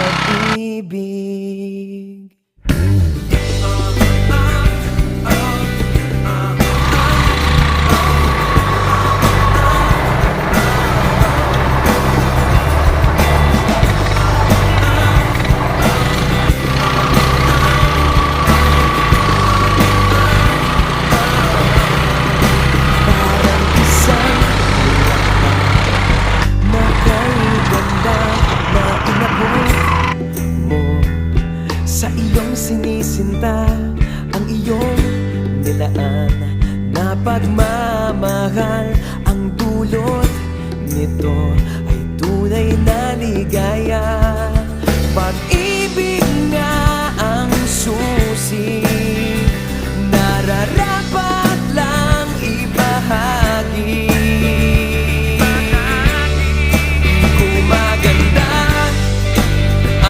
pag-ibig. Parang isang nakaganda na inabot mo sa iyong sinisinta, ang iyong nilaan na pagmamahal. Ang dulot nito ay tunay na ligaya.